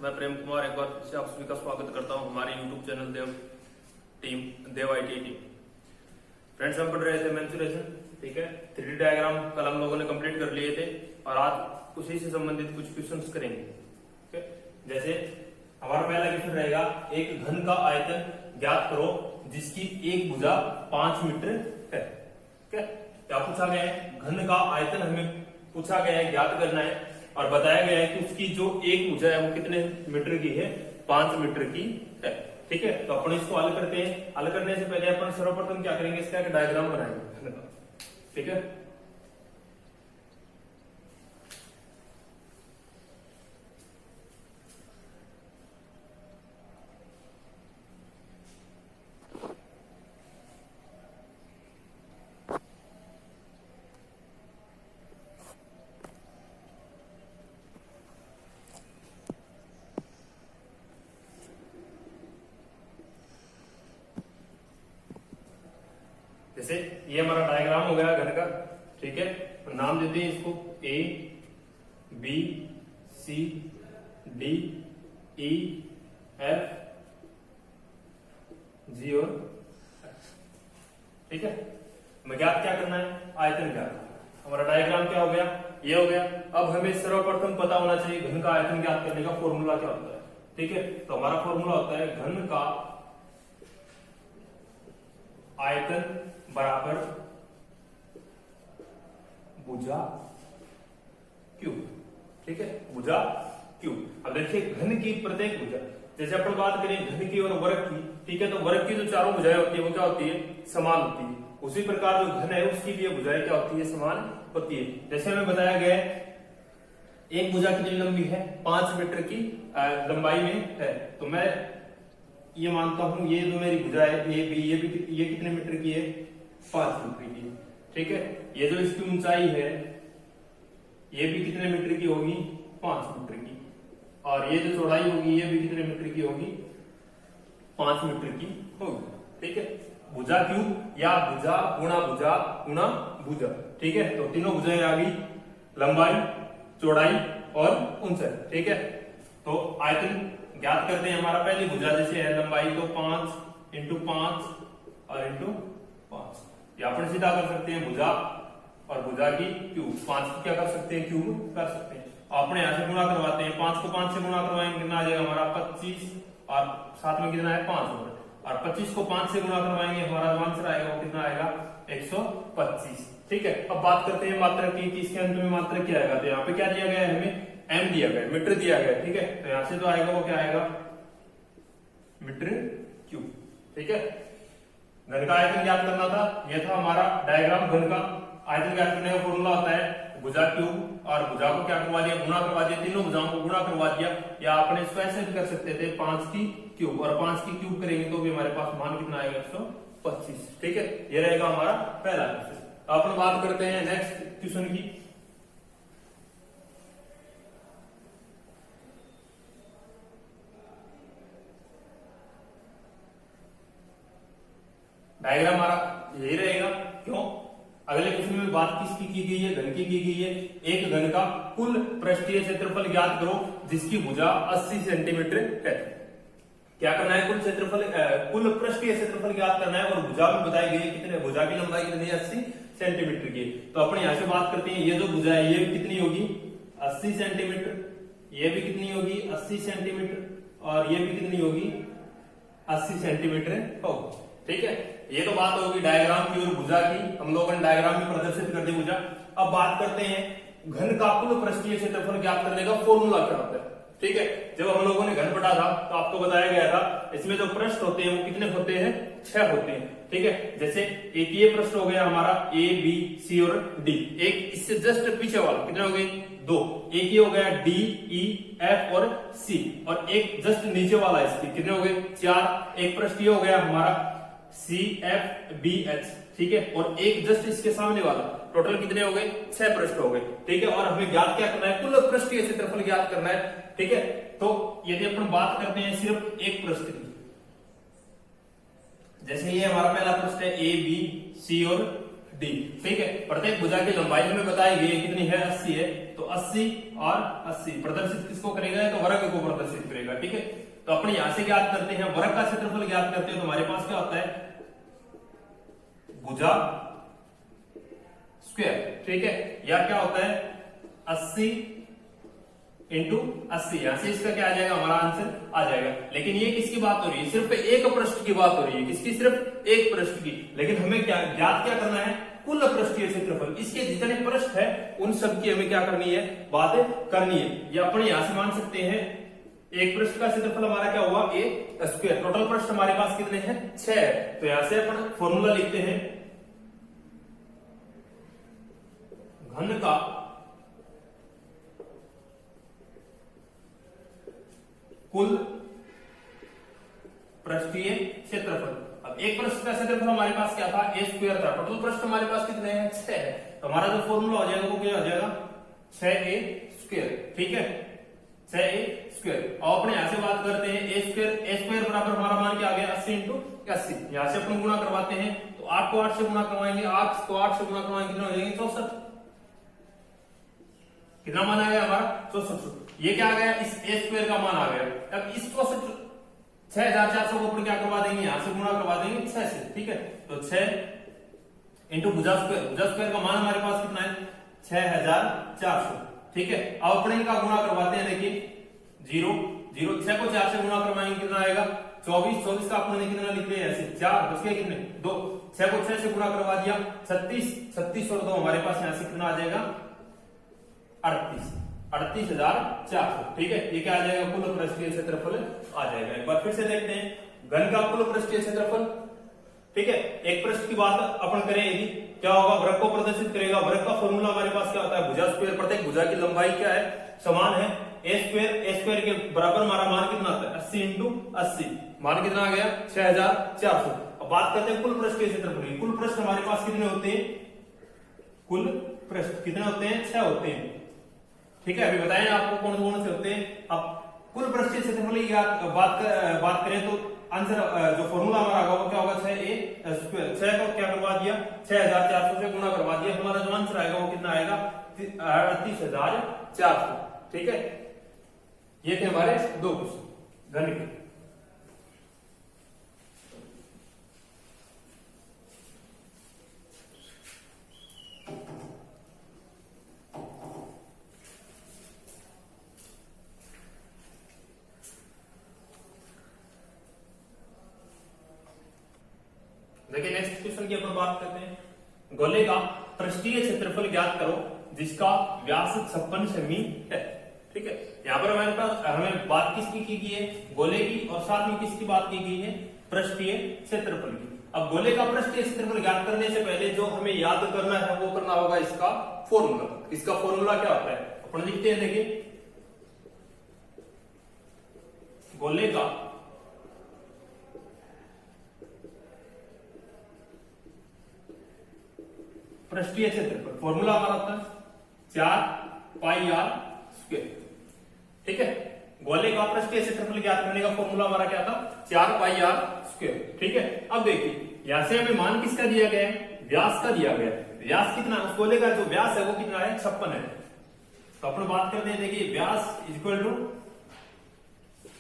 मैं प्रेम कुमार एक बार फिर से आप सभी का स्वागत करता हूं हमारे YouTube channel Dev IT team. Friends, हम पढ़ रहे थे मेंसुरेशन, ठीक है। 3D डायग्राम कल हम लोगों ने कंप्लीट कर लिए थे और आज उसी से संबंधित कुछ क्वेश्चंस करेंगे, ठीक है। जैसे हमारा पहला क्वेश्चन रहेगा, एक घन का आयतन ज्ञात करो जिसकी एक भुजा 5 मीटर है, ठीक है। क्या पूछा गया है? घन का आयतन हमें पूछा गया है, ज्ञात करना है और बताया गया है कि उसकी जो एक भुजा है वो कितने मीटर की है? 5 मीटर की है, ठीक है। तो अपन इसको हल करते हैं। हल करने से पहले अपन सर्वप्रथम क्या करेंगे, इसका एक डायग्राम बनाएंगे, ठीक है। जैसे ये हमारा डायग्राम हो गया घन का, ठीक है। तो नाम देते हैं इसको A B C D E F G और एच, ठीक है। हमें ज्ञात क्या करना है? आयतन ज्ञात। हमारा डायग्राम क्या हो गया? ये हो गया। अब हमें सर्वप्रथम पता होना चाहिए घन का आयतन ज्ञात करने का फॉर्मूला क्या होता है, ठीक है। तो हमारा फॉर्मूला होता है घन का आयतन बराबर भुजा क्यूब, ठीक है। भुजा क्यूब। अब देखिए घन की प्रत्येक भुजा, जैसे अपन बात करें घन की और वर्ग की, ठीक है। तो वर्ग की जो चारों भुजाएं होती है वो क्या होती है? समान होती है। उसी प्रकार जो घन है उसकी भी भुजाएं क्या होती है? समान होती है। जैसे हमें बताया गया है एक भुजा कितनी लंबी है? 5 मीटर की लंबाई में है। तो मैं ये मानता हूं ये जो मेरी भुजा है ये कितने मीटर की है? 5 मीटर की, ठीक है। ये जो इसकी ऊंचाई है ये भी कितने मीटर की होगी? 5 मीटर की। और ये जो चौड़ाई होगी ये भी कितने मीटर की होगी? 5 मीटर की होगी, ठीक है। भुजा क्यूब या भुजा गुणा भुजा, ठीक है। तो तीनों भुजाएं आ गई, लंबाई, चौड़ाई और ऊंचाई, ठीक है। तो आयतन ज्ञात करते हैं। हमारा पहली भुजा जैसे है लंबाई, तो 5 इंटू 5 और इंटू 5, या अपन सीधा कर सकते हैं भुजा और भुजा की क्यूब। 5 की क्या कर सकते हैं? क्यूब कर सकते हैं। अपने यहां से गुणा करवाते हैं, 5 को 5 से गुणा करवाएंगे, कितना आ जाएगा हमारा? 25 और साथ में कितना है? 5 और 25 को 5 से गुणा करवाएंगे, हमारा जो आंसर आएगा वो कितना आएगा? 125, ठीक है। अब बात करते हैं मात्रक की, इसके अंत में मात्रक क्या आएगा? तो यहाँ पे क्या दिया गया है? हमें एम दिया गया, मीटर दिया गया, ठीक है। तो यहां से जो आएगा वो क्या आएगा? मीटर क्यूब, ठीक है। घन का आयतन ज्ञात करना था, यह था हमारा डायग्राम। घन का आयतन ज्ञात करने का फॉर्मूला होता है भुजा क्यूब, और भुजा को क्या करवा दिया? गुणा करवा दिया, तीनों भुजाओं को गुणा करवा दिया। या अपने इसको ऐसे भी कर सकते थे 5 की क्यूब, और 5 की क्यूब करेंगे तो भी हमारे पास मान कितना आएगा? 125, ठीक है। ये रहेगा हमारा पहला क्वेश्चन। अपन बात करते हैं नेक्स्ट क्वेश्चन की। डायग्राम हमारा यही रहेगा। क्यों? अगले क्वेश्चन में बात किसकी की गई है? घन की गई है। एक घन का कुल पृष्ठीय क्षेत्रफल ज्ञात करो जिसकी भुजा 80 सेंटीमीटर है। क्या करना है? कुल क्षेत्रफल, कुल पृष्ठीय क्षेत्रफल ज्ञात करना है, और भुजा भी बताई गई है कितने, भुजा की लंबाई कितनी है? 80 सेंटीमीटर की। तो अपन यहां से बात करते हैं, ये जो भुजा है ये कितनी होगी? 80 सेंटीमीटर। ये भी कितनी होगी? 80 सेंटीमीटर। और ये भी कितनी होगी? 80 सेंटीमीटर होगी, ठीक है। ये तो बात होगी डायग्राम की और भुजा की। हम लोगों ने डायग्राम में प्रदर्शित कर दी भुजा। अब बात करते हैं घन का कुल पृष्ठीय क्षेत्रफल ज्ञात करने का फॉर्मूला क्या होता है, ठीक है। जब हम लोगों ने घन पढ़ा था तो आपको बताया गया था इसमें जो पृष्ठ होते हैं वो कितने होते हैं? 6 होते हैं, ठीक है। जैसे एक ये पृष्ठ हो गया हमारा ए बी सी और डी, एक इससे जस्ट पीछे वाला कितने हो गए? 2। एक ये हो गया डी ई एफ और सी, और एक जस्ट नीचे वाला इसके कितने हो गए? 4। एक पृष्ठ ये हो गया हमारा सी एफ बी एच, ठीक है। और एक जस्ट इसके सामने वाला, टोटल कितने हो गए? 6 पृष्ठ हो गए, ठीक है। और हमें ज्ञात क्या करना है? कुल पृष्ठीय क्षेत्रफल ज्ञात करना है, ठीक है। तो यदि अपन बात करते हैं सिर्फ एक पृष्ठ की, जैसे ये हमारा पहला पृष्ठ है ए बी सी और डी। ठीक है, प्रत्येक भुजा की लंबाई हमें बताई गई है कितनी है, 80 है, तो 80 और 80 प्रदर्शित किसको करेगा, तो वर्ग को प्रदर्शित करेगा। ठीक है, तो अपने यहां से ज्ञात करते हैं, वर्ग का क्षेत्रफल ज्ञात करते हैं, तो हमारे पास क्या होता है, भुजा स्क्वायर। ठीक है, या क्या होता है 80 इंटू 80, यहां से इसका क्या आ जाएगा, हमारा आंसर आ जाएगा। लेकिन ये किसकी बात हो रही है, सिर्फ एक पृष्ठ की बात हो रही है, किसकी, सिर्फ एक पृष्ठ की। लेकिन हमें क्या ज्ञात क्या करना है, कुल पृष्ठीय क्षेत्रफल, इसके जितने पृष्ठ है उन सब की हमें क्या करनी है, बात करनी है। ये अपने यहां से मान सकते हैं, एक पृष्ठ का क्षेत्रफल हमारा क्या हुआ, ए स्क्वायर। टोटल पृष्ठ हमारे पास कितने हैं, 6 है। तो यहां से अपन फॉर्मूला लिखते हैं, घन का कुल पृष्ठीय क्षेत्रफल। अब एक पृष्ठ का क्षेत्रफल हमारे पास क्या था, ए स्क्वायर था, टोटल पृष्ठ हमारे पास कितने हैं, 6 है। तो हमारा जो फॉर्मूला हो जाएगा वो क्या हो जाएगा, 6a स्क्वायर। ठीक है, 6a स्क्वायर। और अपने यहां से बात करते हैं ए स्क्वायर बराबर हमारा मान क्या आ गया, 80 इंटू 80। यहां से अपन गुणा करवाते हैं, तो 8 को 8 से गुणा करवाएंगे, 8 को 8 से गुणा करवाएंगे, कितना हो जाएंगे, 64। कितना मान आ गया हमारा, 64। ये क्या आ गया, इस ए स्क्वायर का मान आ गया। अब इस 6400 को अपन क्या करवा देंगे, यहां से गुणा करवा देंगे 6 से। ठीक है, तो 6 इंटू भुजा स्क्वायर का मान हमारे पास कितना है, 6400। ठीक है, अब अपने इनका गुणा करवाते हैं, देखिए 0 0, 6 को 4 से गुणा करवाएंगे, कितना आएगा, 24 का अपने कितना लिख लिया ऐसे, 4 बच गए कितने, 2। 6 को 6 से गुणा करवा दिया, 36 और 2 हमारे पास यहां से कितना आ जाएगा, 38,400। ठीक है, ये क्या आ जाएगा, कुल पृष्ठीय क्षेत्रफल आ जाएगा। एक बार फिर से देखते हैं, घन का कुल पृष्ठीय क्षेत्रफल। ठीक है, एक पृष्ठ की बात अपन करें, यदि क्या होगा, वर्ग को प्रदर्शित करेगा। वर्ग का फॉर्मूला हमारे पास क्या होता है, भुजा स्क्वायर। प्रत्येक भुजा की लंबाई क्या है, समान है, ए स्क्वायर के बराबर हमारा मान कितना आता है, 80 इंटू 80, मान कितना आ गया, 6400। अब बात करते हैं कुल पृष्ठीय क्षेत्रफल। कुल पृष्ठ हमारे पास कितने होते हैं, कुल पृष्ठ कितने होते हैं, 6 होते हैं। ठीक है, अभी बताएं आपको कौन कौन से होते हैं। अब कुल पृष्ठीय क्षेत्रफल की बात करें तो आंसर जो फॉर्मूला हमारा होगा वो क्या होगा, 6a स्क्वायर। 6 को क्या करवा दिया, 6400 से गुणा करवा दिया, हमारा जो आंसर आएगा वो कितना आएगा, 38,400। ठीक है, ये थे हमारे 2 क्वेश्चन घन के। देखिए नेक्स्ट क्वेश्चन की अपन बात करते हैं, गोले का पृष्ठीय क्षेत्रफल ज्ञात करो जिसका व्यास 56 सेमी है। ठीक है, यहाँ पर हमारे पास हमें बात किसकी की गई है, गोले की, और साथ में किसकी बात की गई है, पृष्ठीय क्षेत्रफल की। अब गोले का पृष्ठीय क्षेत्रफल ज्ञात करने से पहले जो हमें याद करना है वो करना होगा इसका फॉर्मूला। इसका फॉर्मूला क्या होता है, अपन लिखते हैं, देखिए गोले का पृष्ठीय क्षेत्रफल, फॉर्मूला हमारा होता है 4πr स्क्वायर। ठीक है, गोले का पृष्ठीय क्षेत्रफल ज्ञात करने का फॉर्मूला हमारा क्या था, 4πr स्क्वायर। ठीक है, अब देखिए यहां से हमें मान किसका दिया गया है, व्यास का दिया गया है। व्यास कितना, उस गोले का जो व्यास है वो कितना है, 56 है। तो अपन बात करते हैं, देखिए व्यास इक्वल टू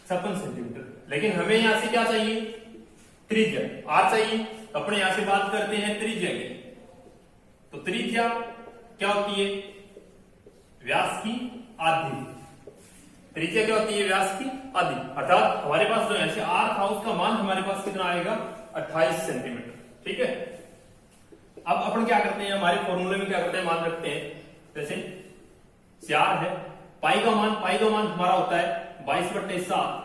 56 सेंटीमीटर। लेकिन हमें यहां से क्या चाहिए, त्रिज्या r चाहिए। तो अपने यहां से बात करते हैं त्रिज्या की। तो त्रिज्या क्या होती है, व्यास की आधी। त्रिज्या क्या होती है, व्यास की आधी। अर्थात हमारे पास जो ऐसे r था उसका मान हमारे पास कितना आएगा, 28 सेंटीमीटर। ठीक है, अब अपन क्या करते हैं, हमारे फॉर्मूले में क्या करते हैं, मान रखते हैं, जैसे 4 है, पाई का मान हमारा होता है 22/7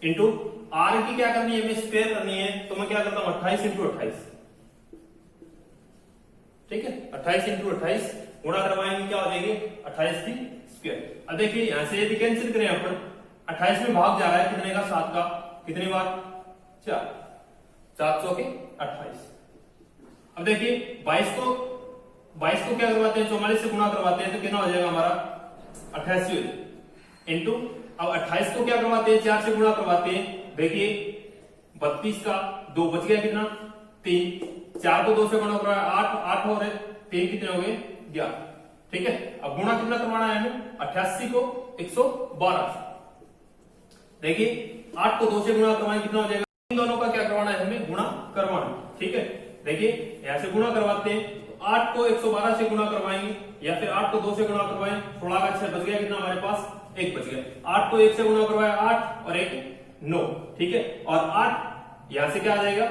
इंटू आर की क्या करनी है, हमें स्क्वायर करनी है। तो मैं क्या करता हूं, 28 इंटू 28। ठीक है, 28 इंटू 28 गुणा करवाएंगे, क्या हो जाएगी, 28 की स्क्वायर। अब देखिए यहां से यदि कैंसिल करें अपन, 28 में भाग जा रहा है कितने का, 7 का, कितनी बार, 4, 700 के 28। अब देखिए 22 को क्या करवाते हैं, 44 से गुणा करवाते हैं, तो कितना हो जाएगा हमारा, 88 हो जाएगा। इंटू अब 28 को क्या करवाते हैं, 4 से गुणा करवाते हैं। देखिए 32 का 2 बच गया कितना 3, 4 को 2 से गुणा करवाया 8, 8 हो रहे 3 कितने हो गए 11। ठीक है, अब गुणा कितना करवाना है हमें 88 को 112 से। देखिए 8 को 2 से गुणा करवाएं कितना हो जाएगा, इन दोनों का क्या करवाना है हमें गुणा करवाना। ठीक है, देखिए यहां से गुणा करवाते हैं तो 8 को 112 से गुणा करवाएंगे या फिर 8 को 2 से गुणा करवाएं, थोड़ा अच्छा बच गया कितना हमारे पास 1 बच गया। 8 को 1 से गुणा करवाया 8 और 1 9। ठीक है, और 8 यहां से क्या आ जाएगा,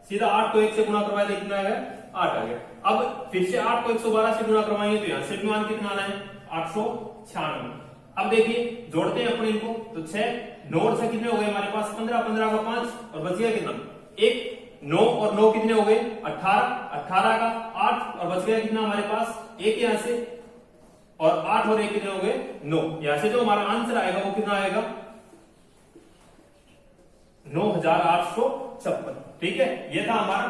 सीधा 8 को 1 से गुणा करवाया तो कितना आ गया 8 आ गया। अब फिर से 8 को 112 से गुणा करवाएंगे तो यहां से भी मान कितना आना है 896। अब देखिए जोड़ते हैं अपने इनको तो 6 9 और 6 कितने हो गए हमारे पास 15, 15 का 5 और बच गया कितना 1। 9 और 9 कितने हो गए 18, 18 का 8 और बच गया कितना हमारे पास 1 यहां से, और 8 और 1 कितने हो गए 9। यहां से जो हमारा आंसर आएगा वो कितना आएगा 9856। ठीक है, ये था हमारा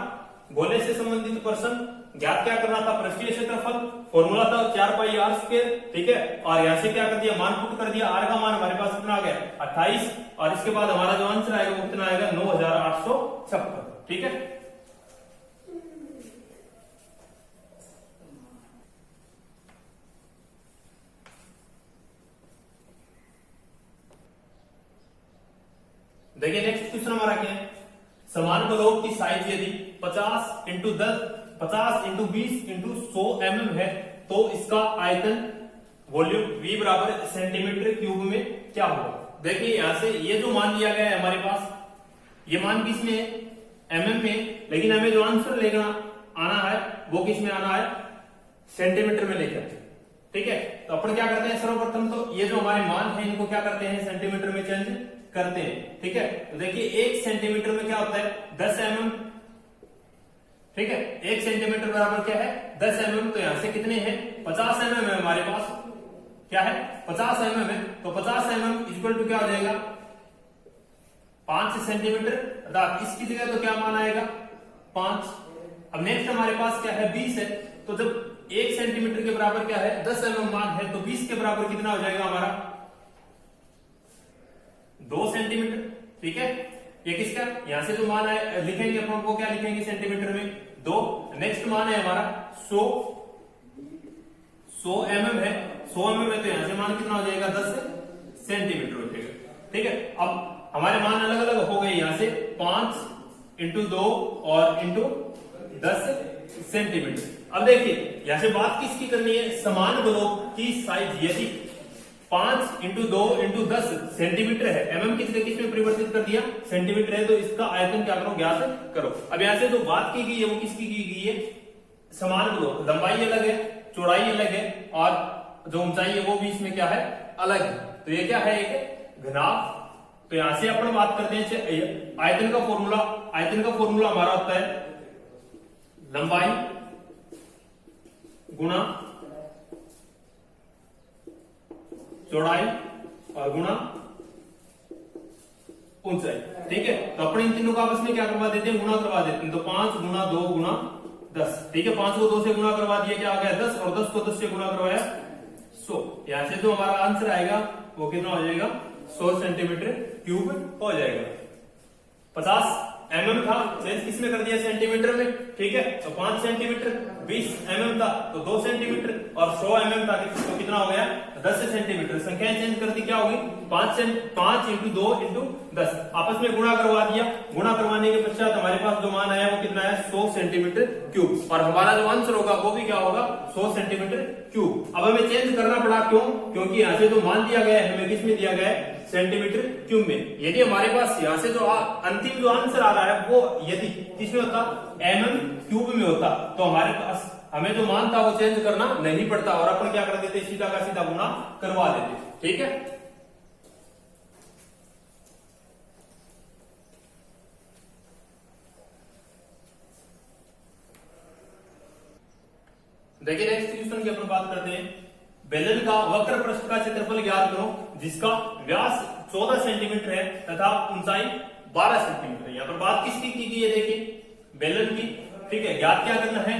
गोले से संबंधित प्रश्न। ज्ञात क्या करना था, पृष्ठीय क्षेत्रफल, फॉर्मूला था 4 पाई r स्क्वायर। ठीक है, और यहां से क्या कर दिया मान पुट कर दिया, r का मान हमारे पास कितना आ गया 28, और इसके बाद हमारा जो आंसर आएगा वो कितना आएगा 9856। ठीक है, देखिए नेक्स्ट क्वेश्चन हमारा क्या है, समान ब्लॉक की साइज यदि 50 इंटू 10 50 इंटू 20 इंटू 100 mm है तो इसका आयतन वॉल्यूम V बराबर सेंटीमीटर क्यूब में क्या होगा। देखिए यहां से ये जो मान लिया गया है हमारे पास, ये मान किस में है mm में, लेकिन हमें जो आंसर लेना आना है वो किस में आना है सेंटीमीटर में लेकर। ठीक है, तो अपन क्या करते हैं सर्वप्रथम तो ये जो हमारे मान है इनको क्या करते हैं सेंटीमीटर में चेंज करते हैं। ठीक है, तो देखिए 1 सेंटीमीटर में क्या होता है 10 mm। ठीक है, 1 सेंटीमीटर बराबर क्या है 10 mm, तो यहां से कितने हैं 50 mm है हमारे पास, क्या है 50 mm है, तो 50 mm इक्वल टू क्या हो जाएगा 5 सेंटीमीटर, अर्थात इसकी जगह तो क्या मान आएगा 5। अब नेक्स्ट हमारे पास क्या है 20 है, तो जब 1 सेंटीमीटर के बराबर क्या है 10 mm मान है तो 20 के बराबर कितना हो जाएगा हमारा 2 सेंटीमीटर। ठीक है, ये किसका यहां से जो मान है लिखेंगे अपन को क्या लिखेंगे सेंटीमीटर में 2। नेक्स्ट मान है हमारा 100 mm है, 100 mm है तो यहां से मान कितना हो जाएगा 10 सेंटीमीटर हो जाएगा। ठीक है, अब हमारे मान अलग अलग हो गए, यहां से 5 इंटू 2 और इंटू 10 सेंटीमीटर। अब देखिए यहां से बात किसकी करनी है, समान ब्लॉक की साइज यदि 5 इंटू 2 इंटू 10 सेंटीमीटर है, mm किस में परिवर्तित कर दिया सेंटीमीटर है, तो इसका आयतन क्या करो ज्ञात करो। अब यहां से जो बात की गई है वो किसकी की गई है समान ब्लॉक, लंबाई अलग है चौड़ाई अलग है और जो ऊंचाई है वो भी इसमें क्या है अलग है, तो ये क्या है एक घनाभ। तो यहां से अपन बात करते हैं आयतन का फॉर्मूला, आयतन का फॉर्मूला हमारा होता है लंबाई गुणा चौड़ाई और गुणा ऊंचाई। ठीक है, तो अपने इन तीनों का आपस में क्या करवा देते हैं गुणा करवा देते हैं, तो 5 गुणा 2 गुणा 10। ठीक है, 5 को 2 से गुणा करवा दिया क्या आ गया 10, और 10 को 10 से गुणा करवाया 100। यहां से जो हमारा आंसर आएगा वो कितना हो जाएगा 100 सेंटीमीटर क्यूब हो जाएगा। 50 mm था चेंज किसमें कर दिया सेंटीमीटर में। ठीक है, तो 5 सेंटीमीटर, 20 mm था तो 2 सेंटीमीटर और 100 mm था तो कितना हो गया 10 सेंटीमीटर। संख्याएं चेंज कर दी क्या होगी 5 इंटू 2 इंटू 10, आपस में गुणा करवा दिया। गुणा करवाने के पश्चात हमारे पास जो मान आया वो कितना है 100 सेंटीमीटर क्यूब, और हमारा जो आंसर होगा वो भी क्या होगा 100 सेंटीमीटर क्यूब। अब हमें चेंज करना पड़ा क्यों, क्योंकि यहाँ से जो मान दिया गया है हमें किस में दिया गया है सेंटीमीटर क्यूब में। यदि हमारे पास यहाँ से जो अंतिम जो आंसर आ रहा है वो यदि किसमें होता mm क्यूब में होता तो हमारे पास हमें जो मान था वो चेंज करना नहीं पड़ता और अपन क्या कर देते सीधा का सीधा गुणा करवा देते। ठीक है, देखिए नेक्स्ट क्वेश्चन की अपन बात करते हैं। बेलन का वक्र पृष्ठ का क्षेत्रफल ज्ञात करो जिसका व्यास 14 सेंटीमीटर है तथा ऊंचाई 12 सेंटीमीटर है। यहाँ पर बात किसकी की गई है देखिए बेलन की। ठीक है, ज्ञात क्या करना है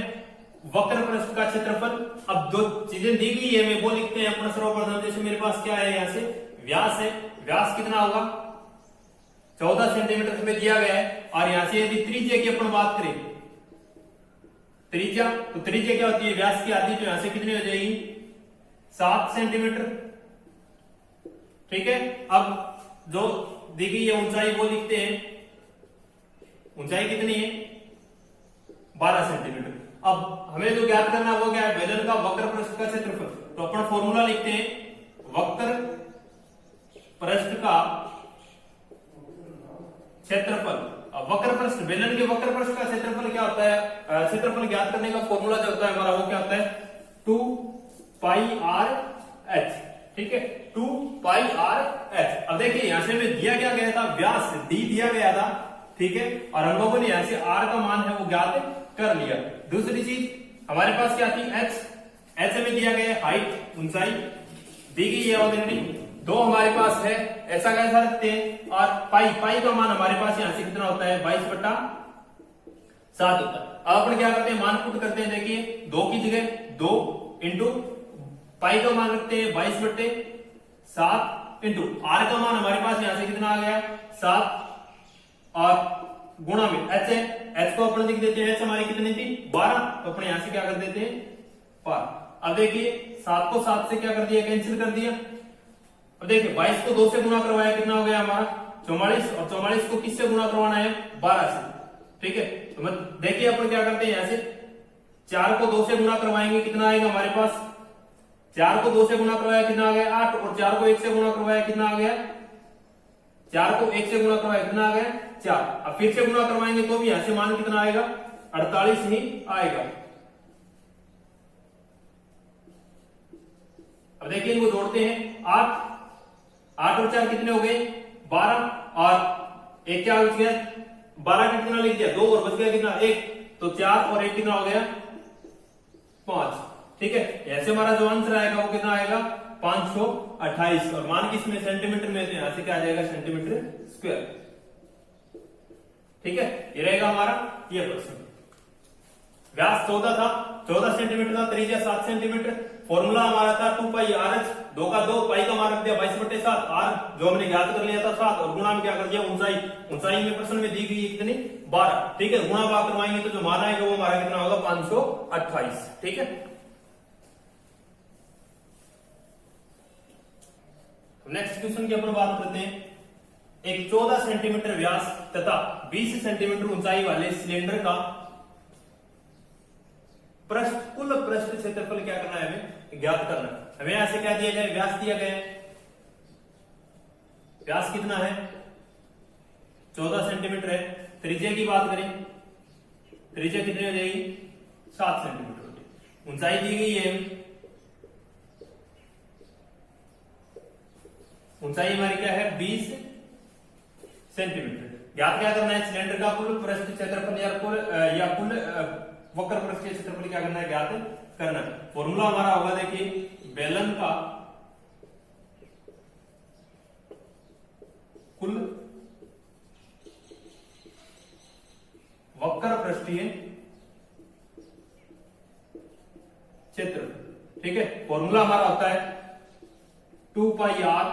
वक्र पृष्ठ का क्षेत्रफल। अब दो चीजें दी गई है, मैं वो लिखते हैं अपना सर्वप्रथम। जैसे मेरे पास क्या है यहाँ से व्यास है, व्यास कितना होगा 14 सेंटीमीटर हमें दिया गया है। और यहां से यदि त्रिज्या की अपन बात करें, त्रिज्या, तो त्रिज्या क्या होती है, व्यास की आधी, तो यहां से कितनी हो जाएगी 7 सेंटीमीटर। ठीक है, अब जो दी गई है ऊंचाई वो लिखते हैं, ऊंचाई कितनी है 12 सेंटीमीटर। अब हमें जो ज्ञात करना है वो क्या है, बेलन का वक्र पृष्ठ का क्षेत्रफल। तो अपन फॉर्मूला लिखते हैं, वक्र पृष्ठ का क्षेत्रफल। अब वक्र पृष्ठ, बेलन के वक्र पृष्ठ का क्षेत्रफल क्या होता है, क्षेत्रफल ज्ञात करने का फॉर्मूला जो होता है हमारा वो क्या होता है 2 पाई आर एच। ठीक है, 2 पाई आर एच। अब देखिए यहां से हमें दिया क्या गया था, व्यास डी दिया गया था। ठीक है, और हम लोगों ने यहां से आर का मान है वो ज्ञात कर लिया। दूसरी चीज हमारे पास क्या थी, एच हमें दिया गया है, हाइट ऊंचाई दी गई है ऑलरेडी, 2 हमारे पास है, ऐसा कैसा रखते हैं। और पाई का मान हमारे पास यहां से कितना होता है 22/7 होता है। अब अपन क्या करते हैं, मान पुट करते हैं, देखिए 2 की जगह 2 इंटू पाई का मान रखते हैं 22/7 इंटू आर का मान हमारे पास यहां से कितना आ गया 7, और गुणा में एच है, एच को अपन लिख देते हैं, एच हमारी कितनी थी 12, तो अपन यहां से क्या कर देते हैं 12। अब देखिए 7 को 7 से क्या कर दिया, कैंसिल कर दिया। अब देखिए 22 को 2 से गुणा करवाया, कितना हो गया हमारा 44, और 44 को किससे गुणा करवाना है 12 से। ठीक है, तो देखिए अपन क्या करते हैं, यहां से 4 को 2 से गुणा करवाएंगे, कितना आएगा हमारे पास, 4 को 2 से गुणा करवाया कितना आ गया 8, और 4 को 1 से गुणा करवाया कितना आ गया, 4 को 1 से गुणा करवाया कितना आ गया 4। अब फिर से गुणा करवाएंगे तो भी यहां से मान कितना आएगा 48 ही आएगा। अब देखिए इनको जोड़ते हैं, 8 और 4 कितने हो गए 12, और एक क्या बच गया 12 का कितना लिख दिया 2, और बच गया कितना 1, तो 4 और 1 कितना हो गया 5। ठीक है, ऐसे हमारा जो आंसर आएगा वो कितना आएगा 528, और मान किसमें सेंटीमीटर में, तो यहां से क्या आ जाएगा सेंटीमीटर स्क्वायर। ठीक है, ये रहेगा हमारा ये प्रश्न। व्यास 14 था, 14 सेंटीमीटर था, त्रिज्या 7 सेंटीमीटर। फॉर्मूला हमारा था 2 पाई आर एच, 2 का 2, पाई का मान रख दिया 22/7, आर जो हमने ज्ञात कर लिया था 7, और गुणा में क्या कर दिया ऊंचाई में प्रश्न में दी गई है कितनी 12। ठीक है, गुणा भाग करवाएंगे तो जो मान आएगा वो हमारा कितना होगा 528। ठीक है, नेक्स्ट क्वेश्चन की अपन बात करते हैं। एक 14 सेंटीमीटर व्यास तथा 20 सेंटीमीटर ऊंचाई वाले सिलेंडर का कुल पृष्ठ क्षेत्रफल क्या करना है, हमें ज्ञात करना है। हमें यहां से क्या दिया गया, व्यास दिया गया है, व्यास कितना है 14 सेंटीमीटर है। त्रिज्या की बात करें, त्रिज्या कितनी हो जाएगी 7 सेंटीमीटर होगी। ऊंचाई दी गई है, ऊंचाई हमारी क्या है 20 सेंटीमीटर। ज्ञात क्या करना है, सिलेंडर का कुल पृष्ठ क्षेत्रफल या कुल वक्र पृष्ठ क्षेत्रफल क्या करना है, ज्ञात करना है। फॉर्मूला हमारा होगा, देखिए बेलन का कुल वक्र पृष्ठीय क्षेत्रफल। ठीक है, फॉर्मूला हमारा होता है 2 पाई आर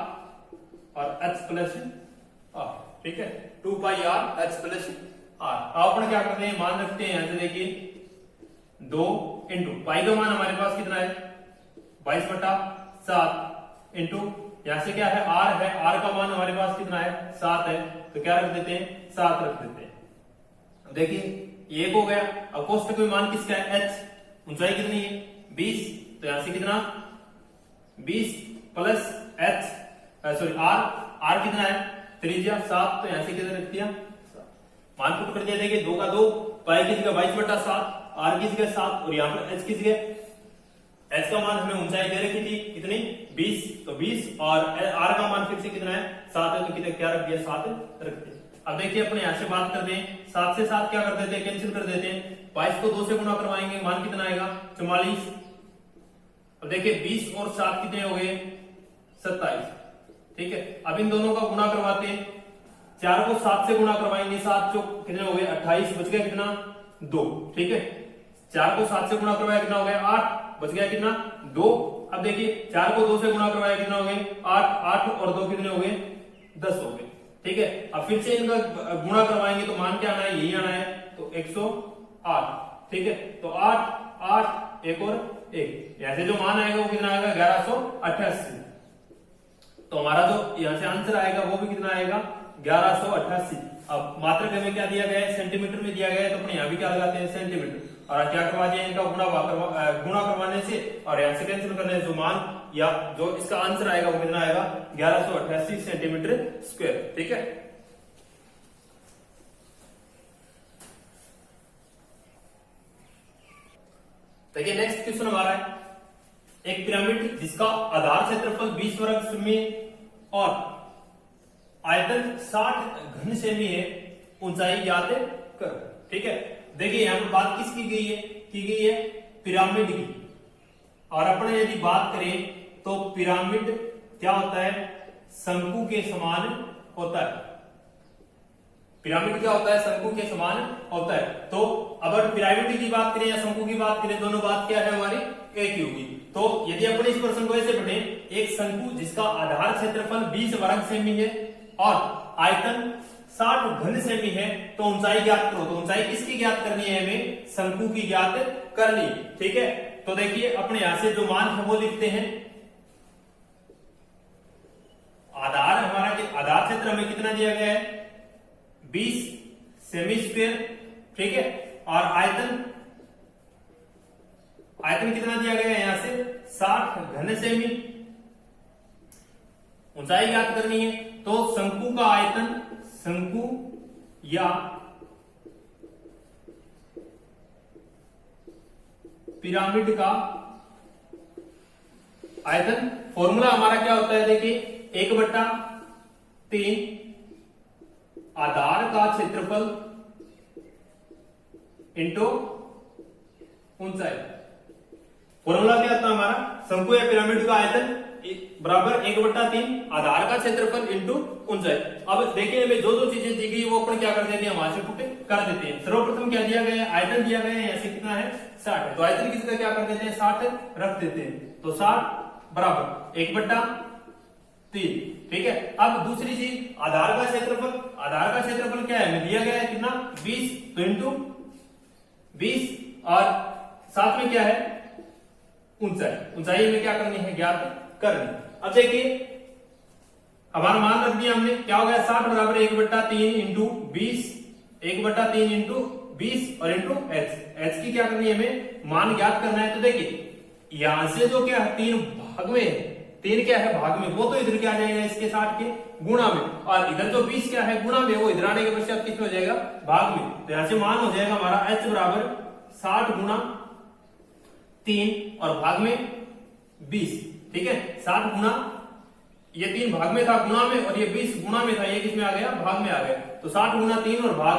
और h प्लस आर। ठीक है, 2 पाई आर h प्लस आर। अब अपन क्या करते हैं, मान रखते हैं यहां से, देखिए 2 इंटू पाई का मान हमारे पास कितना है 22/7 इंटू यहां से क्या है r है, r का मान हमारे पास कितना है 7 है, तो क्या रख देते हैं 7 रख देते हैं। देखिए 1 हो गया। अब कोष्टक में मान किसका है h, ऊंचाई कितनी है 20, तो यहां से कितना 20 प्लस h सॉरी r कितना है त्रिज्या 7, तो यहां से कितना रख दिया 7, मान पुट कर दिया। देखिए 2 का 2, पाई की जगह 22/7, r की जगह 7, और यहाँ पर h की जगह, h का मान हमें ऊंचाई दे रखी थी कितनी 20, तो 20, और r का मान फिर से कितना है 7 है, तो कितना क्या रख दिया 7 रख दिया। अब देखिए अपने यहां से बात करते हैं, 7 से 7 क्या कर देते हैं कैंसिल कर देते हैं, 22 को 2 से गुणा करवाएंगे, मान कितना आएगा 44। अब देखिए 20 और 7 कितने हो गए 27। ठीक है, अब इन दोनों का गुणा करवाते हैं, 4 को 7 से गुणा करवाएंगे, 7 चौक कितने हो गए 28, बच गया कितना 2। ठीक है, 4 को 7 से गुणा करवाया कितना हो गया 8, बच गया कितना 2। अब देखिए 4 को 2 से गुणा करवाया कितना हो गए 8, 8 और 2 कितने हो गए 10 हो गए। ठीक है। अब फिर से इनका गुणा करवाएंगे तो मान क्या आना है, यही आना है, तो 108, ठीक है। तो 8 8 एक और 1, ऐसे जो मान आएगा वो कितना आएगा 1188। तो हमारा जो यहाँ से आंसर आएगा वो भी कितना आएगा 1188। अब मात्रक हमें क्या दिया गया है, सेंटीमीटर में दिया गया है, तो अपने यहाँ भी क्या लगाते हैं सेंटीमीटर, और क्या करवा दिया इनका गुणा करवाने से और यहाँ से कैंसिल करने से जो मान या जो इसका आंसर आएगा वो कितना आएगा 1188 सेंटीमीटर स्क्वायर, ठीक है। देखिए नेक्स्ट क्वेश्चन हमारा है, एक पिरामिड जिसका आधार क्षेत्रफल 20 वर्ग सेमी और आयतन 60 घन सेमी है, ऊंचाई ज्ञात करो, ठीक है। देखिए यहाँ पर बात किसकी की गई है पिरामिड की, और अपने यदि बात करें तो पिरामिड क्या होता है, शंकु के समान होता है। पिरामिड क्या होता है, शंकु के समान होता है। तो अगर पिरामिड की बात करें या शंकु की बात करें, दोनों बात क्या है हमारी एक ही होगी। तो यदि अपन इस प्रश्न को ऐसे पढ़े, एक शंकु जिसका आधार क्षेत्रफल 20 वर्ग सेमी है और आयतन 60 घन सेमी है, तो ऊंचाई ज्ञात करो। तो ऊंचाई किसकी ज्ञात करनी है, हमें शंकु की ज्ञात करनी, ठीक है। तो देखिए अपने यहां से जो मान है वो लिखते हैं, आधार हमारा आधार क्षेत्र हमें कितना दिया गया है 20 सेमी स्क्वायर, ठीक है। और आयतन कितना दिया गया है यहां से 60 घन सेमी, ऊंचाई ज्ञात करनी है। तो शंकु का आयतन, शंकु या पिरामिड का आयतन, फॉर्मूला हमारा क्या होता है, देखिए 1/3 आधार का क्षेत्रफल इंटू ऊंचाई। फॉर्मूला क्या होता है हमारा, शंकु या पिरामिड का आयतन बराबर 1/3 आधार का क्षेत्रफल इंटू ऊंचाई। अब देखिए हमें जो चीजें दी गई वो अपन क्या कर देते हैं, वहां से पुट कर देते हैं। सर्वप्रथम क्या दिया गया है, आयतन दिया गया है, ऐसे कितना है 60 है, तो आयतन की जगह क्या कर देते हैं 60 रख देते हैं। तो 60 बराबर 1/3, ठीक है। अब दूसरी चीज आधार का क्षेत्रफल, आधार का क्षेत्रफल क्या है हमें दिया गया है कितना 20, तो इंटू 20 और साथ में क्या है ऊंचाई, ऊंचाई में क्या करनी है ज्ञात करनी। अब देखिए हमारा मान रख दिया हमने, क्या हो गया 60 बराबर 1/3 इंटू 20, 1/3 इंटू 20 और इंटू एच की क्या करनी है हमें मान ज्ञात करना है। तो देखिए यहां से जो क्या है 3 भाग में है, 3 क्या है भाग में, वो तो इधर क्या आ जाएगा इसके 60 के गुणा में, और इधर जो 20 क्या है गुणा में, वो इधर आने के पश्चात किस में हो जाएगा भाग में। तो यहां से मान हो जाएगा हमारा h बराबर 60 गुणा 3 और भाग में 20, ठीक है। 60 गुणा, ये 3 भाग में था गुणा में, और ये 20 गुणा में था, ये किसमें आ गया भाग में आ गया। तो 60 गुणा 3 और भाग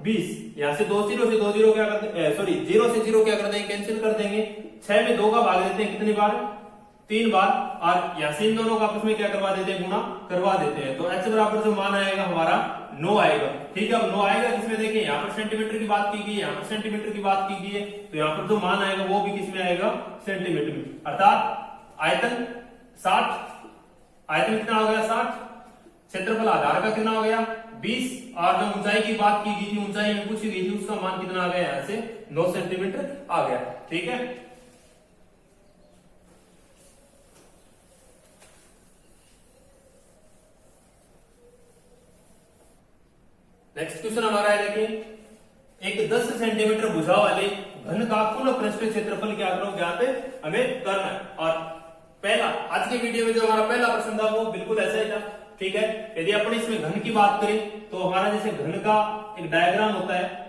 20, यहां से 2 0 से 2 0 क्या करते हैं, सॉरी 0 से 0 क्या कर देंगे कैंसिल कर देंगे। 6 में 2 का भाग देते हैं कितनी बार 3 बार, और यहां से इन दोनों का आपस में क्या करवा देते हैं गुणा करवा देते हैं। तो h बराबर जो मान आएगा हमारा 9 आएगा, ठीक है। अब 9 आएगा किसमें, देखिए यहाँ पर सेंटीमीटर की बात की गई है, यहाँ पर सेंटीमीटर की बात की गई है, तो यहाँ पर जो मान आएगा वो भी किसमें आएगा सेंटीमीटर में। अर्थात आयतन 60, आयतन कितना हो गया 60, क्षेत्रफल आधार का कितना हो गया 20, और जो ऊंचाई की बात की गई थी, ऊंचाई में पूछी गई थी, उसका मान कितना आ गया यहाँ से 9 सेंटीमीटर आ गया, ठीक है। नेक्स्ट क्वेश्चन हमारा है, देखिए एक 10 सेंटीमीटर भुजा वाले घन का कुल पृष्ठ क्षेत्रफल क्या करो ज्ञात हमें करना है। और पहला आज के वीडियो में जो हमारा पहला प्रश्न था वो बिल्कुल ऐसा ही था, ठीक है। यदि अपन इसमें घन की बात करें तो हमारा जैसे घन का एक डायग्राम होता है,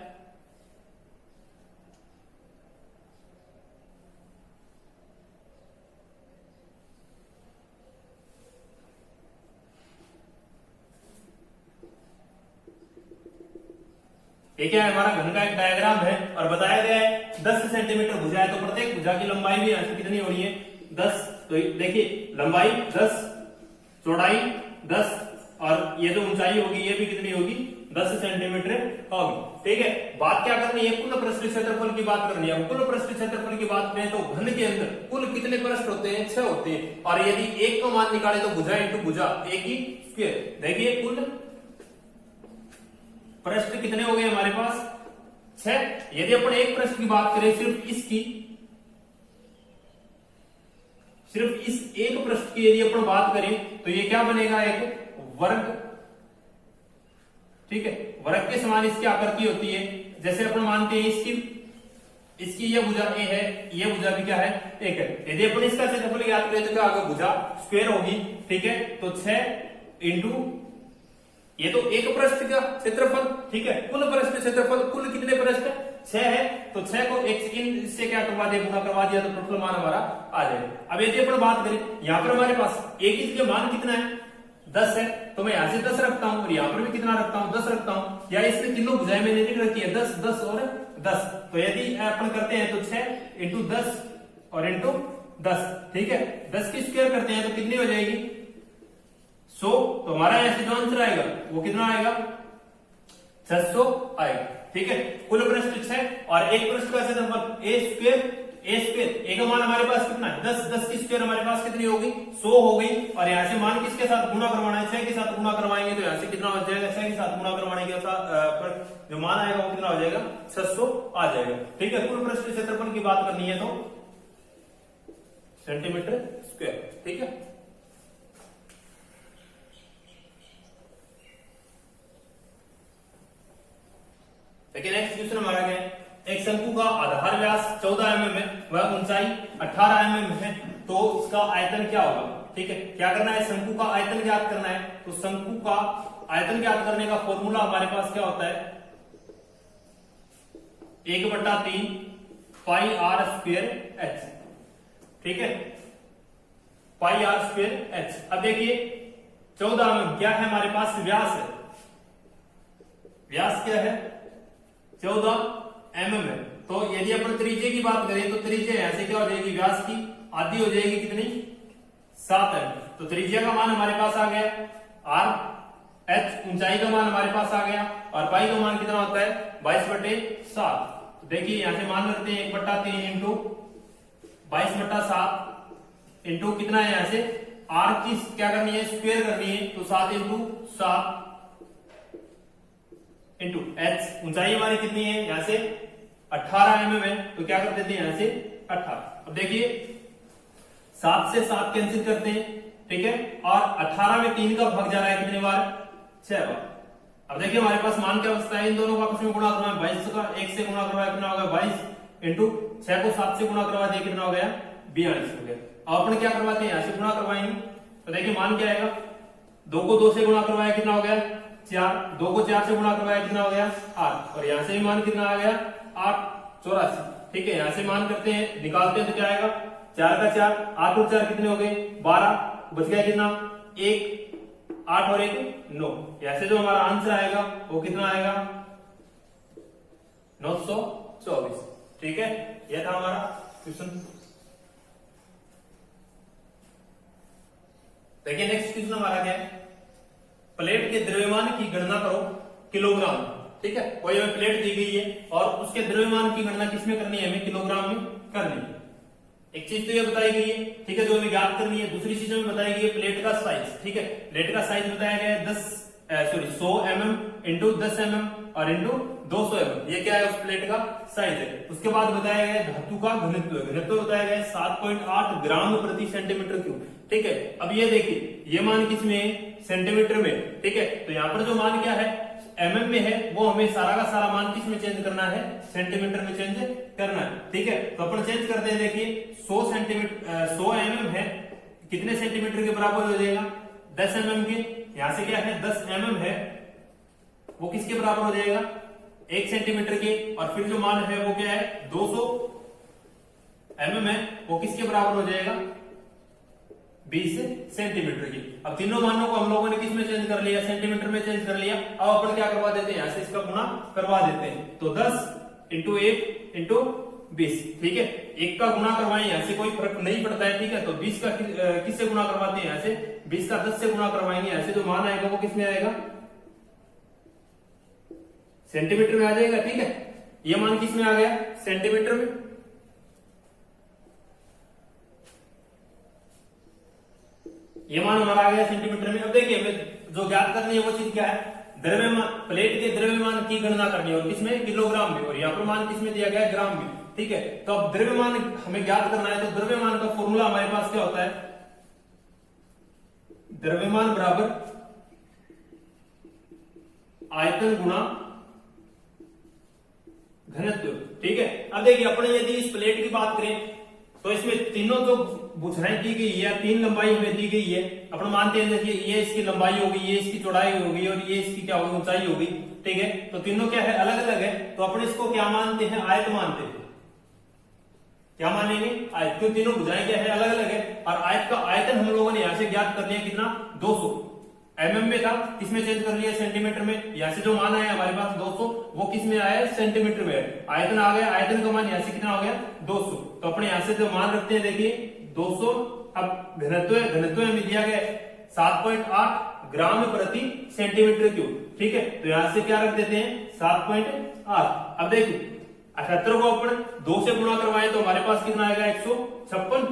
ये क्या है हमारा घन का एक डायग्राम है, और बताया गया है 10 सेंटीमीटर भुजा है, तो प्रत्येक भुजा की लंबाई भी यहां से कितनी हो रही है 10। तो देखिए लंबाई 10, चौड़ाई 10, और ये जो ऊंचाई होगी ये भी कितनी होगी 10 सेंटीमीटर होगी, ठीक है। बात क्या करनी है, कुल पृष्ठ क्षेत्रफल की बात करनी है। कुल पृष्ठ क्षेत्रफल की बात करें तो घन के अंदर कुल कितने पृष्ठ होते हैं 6 होते हैं, और यदि एक का मान निकाले तो भुजा इंटू भुजा एक ही स्क्वायर। देखिए कुल पृष्ठ कितने हो गए हमारे पास 6। यदि अपन एक पृष्ठ की बात करें सिर्फ इस एक पृष्ठ की यदि अपन बात करें तो ये क्या बनेगा, एक वर्ग। ठीक है, वर्ग के समान इसकी आकृति होती है। जैसे अपन मानते हैं इसकी ये भुजा ए है, ये भुजा भी क्या है, एक है। यदि अपन इसका क्षेत्रफल याद करें तो क्या होगा, भुजा स्क्वायर होगी। ठीक है, तो 6 इंटू ये तो एक पृष्ठ का क्षेत्रफल। ठीक है, कुल पृष्ठ क्षेत्रफल, कुल कितने पृष्ठ 6 है, तो 6 को एक सेकंड से क्या करवा दिया, गुना करवा दिया, तो टोटल मान हमारा आ जाएगा। अब यदि अपन बात करें यहाँ पर हमारे पास एक इसके मान कितना है 10 है, तो मैं यहां से 10 रखता हूं और यहां पर भी कितना रखता हूं 10 रखता हूं। या इसमें तीनों भुजाएं मैंने लिख रखी है 10 10 और 10। तो यदि अपन करते हैं तो 6 इंटू 10 और इंटू 10। ठीक है, 10 की स्क्वायर करते हैं तो कितनी हो जाएगी 100। तो हमारा ऐसे जो आंसर आएगा वो कितना आएगा 600 आएगा। ठीक है, कुल पृष्ठ 6 और एक पृष्ठ का क्षेत्रफल ए स्क्वायर। ए का मान हमारे पास कितना है 10, 10 की स्क्वायर हमारे पास कितनी होगी 100 हो गई। और यहाँ से मान किसके साथ गुणा करवाना है, 6 के साथ गुणा करवाएंगे तो यहाँ से कितना हो जाएगा, 6 के साथ गुणा करवाने के साथ जो मान आएगा वो कितना हो जाएगा 600 आ जाएगा। ठीक है, कुल पृष्ठ क्षेत्रफल की बात करनी है तो सेंटीमीटर स्क्वायर। ठीक है, देखिए नेक्स्ट क्वेश्चन हमारा क्या है, एक शंकु का आधार व्यास 14 mm है, वह ऊंचाई 18 mm है, तो इसका आयतन क्या होगा। ठीक है, क्या करना है, शंकु का आयतन ज्ञात करना है। तो शंकु का आयतन ज्ञात करने का फॉर्मूला हमारे पास क्या होता है 1/3 पाई आर स्क्वायर एच। ठीक है, पाई आर स्क्वायर एच। अब देखिए 14 mm क्या है हमारे पास, व्यास है। व्यास क्या है 14 mm है। तो यदि अपन त्रिज्या की बात करें तो त्रिज्या यहां से क्या हो जाएगी, व्यास की आधी हो जाएगी कितनी 7 mm। तो त्रिज्या का मान हमारे पास आ गया r, h ऊंचाई का मान हमारे पास आ गया, और पाई का मान कितना होता है 22/7। तो देखिए यहां से मान रखते हैं 1/3 इंटू 22/7 इंटू कितना है, यहां से r की क्या करनी है स्क्वायर करनी है, तो 7 इंटू 7 इंटू h ऊंचाई हमारी कितनी है यहां से 18 mm है, तो क्या कर देते हैं यहां से 18। अब देखिए 7 से 7 कैंसिल करते हैं। ठीक है, और 18 में 3 का भाग जा रहा है कितने बार 6 बार। अब देखिए हमारे पास मान क्या बचता है, इन दोनों का आपस में गुणा करना है 22 का 1 से गुणा करवाया कितना होगा 22 इंटू 6 को 7 से गुणा करवा दिया कितना हो गया 42 हो गया। अब अपन क्या करवाते हैं यहां से गुणा करवाएंगे, तो देखिए मान क्या आएगा 2 को 2 से गुणा करवाया कितना हो गया 4, 2 को 4 से गुणा करवाया कितना हो गया 8, और यहां से भी मान कितना आ गया 8 84। ठीक है, यहां से मान करते हैं निकालते हैं तो क्या आएगा 4 का 4 8 और 4 कितने हो गए 12, बच गया कितना 1, 8 और 1 9। ऐसे जो हमारा आंसर आएगा वो कितना आएगा 924। ठीक है, यह था हमारा क्वेश्चन। देखिए नेक्स्ट क्वेश्चन हमारा क्या है, प्लेट के द्रव्यमान की गणना करो किलोग्राम। ठीक है, कोई हमें प्लेट दी गई है और उसके द्रव्यमान की गणना किसमें करनी है, हमें किलोग्राम में करनी है। एक चीज तो ये बताई गई है, ठीक है, जो हमें ज्ञात करनी है। दूसरी चीज हमें बताई गई है प्लेट का साइज। ठीक है, प्लेट का साइज बताया गया है 100 mm इंटू 10 mm और इंटू 200 mm। ये क्या है उस प्लेट का साइज है। उसके बाद बताया गया धातु का घनत्व, घनत्व बताया गया 7.8 ग्राम प्रति सेंटीमीटर क्यूब। ठीक है, अब ये देखिए ये मान किसमें है सेंटीमीटर में। ठीक है, तो यहाँ पर जो मान क्या है mm में है, वो हमें सारा का सारा मान किस में चेंज करना है सेंटीमीटर में चेंज करना है। ठीक है, तो अपन चेंज करते हैं। देखिए 100 mm है, कितने सेंटीमीटर के बराबर हो जाएगा 10 mm के। यहां से क्या है 10 mm है, वो किसके बराबर हो जाएगा 1 सेंटीमीटर के। और फिर जो मान है वो क्या है 200 mm है, वो किसके बराबर हो जाएगा 20 सेंटीमीटर की। अब तीनों मानों को हम लोगों ने किस में चेंज कर लिया सेंटीमीटर में चेंज कर लिया। अब अपन क्या करवा देते हैं यहां से इसका गुणा करवा देते हैं, तो 10 इंटू 1 इंटू 20। ठीक है, 1 का गुणा करवाएं यहां से कोई फर्क नहीं पड़ता है। ठीक है, तो 20 का किससे गुणा करवाते हैं यहां से 20 का 10 से गुणा करवाएंगे, यहां से जो मान आएगा वो किस में आएगा सेंटीमीटर में आ जाएगा। ठीक है, ये मान किस में आ गया सेंटीमीटर में। ये मान हमारा आ गया सेंटीमीटर में। अब देखिए हमें जो ज्ञात करनी है वो चीज क्या है द्रव्यमान, प्लेट के द्रव्यमान की गणना करनी है और किसमें, किलोग्राम में, और यहाँ पर मान किसमें दिया गया है, ग्राम में। ठीक है, तो अब द्रव्यमान हमें ज्ञात करना है, तो द्रव्यमान का फॉर्मूला हमारे पास क्या होता है, द्रव्यमान बराबर आयतन गुणा घनत्व। ठीक है, अब देखिए अपने यदि इस प्लेट की बात करें तो इसमें तीनों जो भुजाएं दी गई है, 3 लंबाई हमें दी गई है। अपन मानते हैं देखिए ये इसकी लंबाई होगी, ये इसकी चौड़ाई होगी और ये इसकी क्या होगी, ऊंचाई होगी। ठीक है, तो तीनों क्या है, अलग अलग है, तो अपन इसको क्या मानते हैं, आयत मानते हैं। क्या मानेंगे, आयत, क्यों तीनों भुजाएं क्या है, अलग अलग है। और आयत का आयतन हम लोगों ने यहां से ज्ञात कर लिया कितना, 200 mm में था, किसमें चेंज कर लिया, सेंटीमीटर में। यहाँ से जो मान आया हमारे पास 200, वो किस में आया, सेंटीमीटर में है। आयतन आ गया, आयतन का मान यहाँ से कितना हो गया, 200। तो अपने यहाँ से जो मान रखते हैं देखिए 200। अब घनत्व, घनत्व हमें दिया गया 7.8 ग्राम प्रति सेंटीमीटर क्यूब। ठीक है, तो यहां से क्या रख देते हैं, 7.8। अब देखिए 78 को अपन 2 से गुणा करवाए तो हमारे पास कितना आएगा, 156।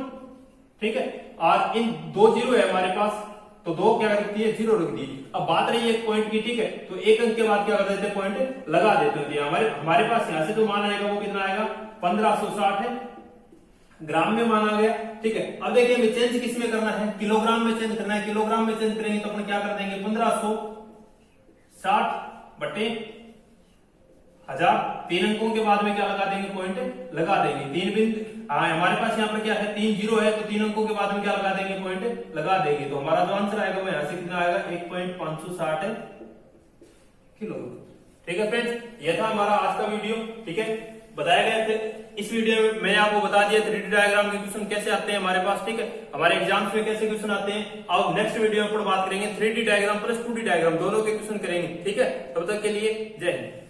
ठीक है, और इन 2 जीरो है हमारे पास, तो 2 क्या रखती है, 0 रख दी। अब बात रही है एक पॉइंट की। ठीक है, तो एक अंक के बाद क्या कर देते हैं, पॉइंट लगा देते हैं। हमारे पास यहां से जो मान आएगा वो कितना आएगा, 1560 है, ग्राम में मान आ गया। ठीक है, अब देखिए हमें चेंज किस में करना है, किलोग्राम में चेंज करना है। किलोग्राम में चेंज करेंगे तो अपन क्या कर देंगे, 1560 बटे 1000, 3 अंकों के बाद में क्या लगा देंगे, पॉइंट लगा देंगे। 3 बिंदु हमारे पास यहाँ पर क्या है, 3 जीरो है, तो 3 अंकों के बाद में क्या लगा देंगे, पॉइंट लगा देंगे। तो हमारा जो आंसर आएगा वो यहाँ से कितना आएगा, 1.560 किलोग्राम। ठीक है फ्रेंड्स, ये था हमारा आज का वीडियो। ठीक है, बताया गया थे इस वीडियो में, मैंने आपको बता दिया 3D डायग्राम के क्वेश्चन कैसे आते हैं हमारे पास। ठीक है, हमारे एग्जाम्स में कैसे क्वेश्चन आते हैं। अब नेक्स्ट वीडियो में बात करेंगे 3D diagram plus 2D diagram दोनों के क्वेश्चन करेंगे। ठीक है, तब तक के लिए जय हिंद।